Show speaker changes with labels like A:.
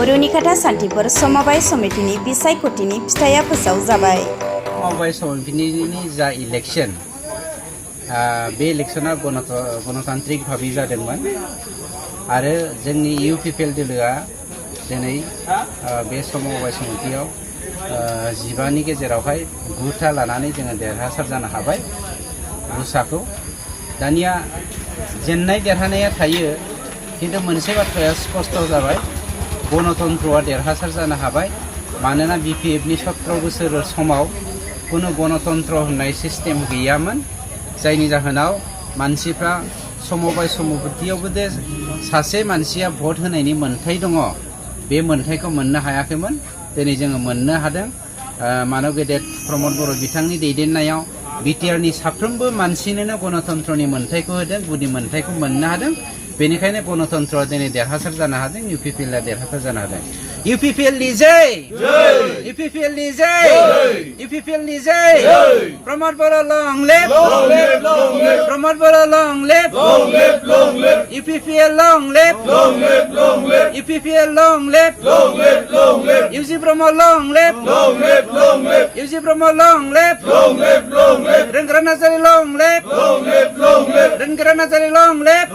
A: रुनिकाटा सान्थिपुर समबाय समितिनि बिसायख'थिनि फिथाइया फोसावजाबाय।
B: समबाय समितिनि जा इलेक्शन बे इलेक्शना गणतान्त्रिक भाबै जादोंमोन आरो जोंनि इउपिपिएल दोलोआ दिनै बे समबाय समितियाव 15नि गेजेरावहाय 9था लानानै जोङो देरहासार जानो हाबाय रुसाखौ। दानिया जेननाय देरहानाया थायो, किन्तु मोनसे बाथ्राया स्पष्ट जाबाय, गणतन्त्रआ देरहासार जानो हाबाय। मानोना बिपिएफनि 17 बोसोर समाव कुनु गणतन्त्र होननाय सिस्टेम गैयामोन, जायनि जाहोनाव मानसिफ्रा समबाय समितियावबो दे सासे मानसिया भट होनायनि मोन्थाय दङ, बे मोन्थायखौ मोननो हायाखैमोन। दिनै जोङो मोननो हादों। मानब गेदेर प्रमद बर' बिथांनि दैदेननायाव बिटिआरनि साफ्रोमबो मानसिनोनो गणतन्त्रनि मोन्थायखौ होदों, गुदि मोन्थायखौ मोननो हादों। बेनिखायनो गणतन्त्रआ दिनै देरहासार जानो हादों, इउपिपिएलआ देरहासार जानो हादों। इउपिपिएलनि जै! इउपिपिएलनि जै! इउपिपिएलनि जै! प्रमद बर' लं लिभ! प्रमद बर' लं लिभ! इउपिपिएल लं लिभ! इउपिपिएल लं लिभ! इउजि ब्रह्म लं लिभ! इउजि ब्रह्म लं लिभ! रोंगोरा नार्जारि लं लिभ! रोंगोरा नार्जारि लं लिभ!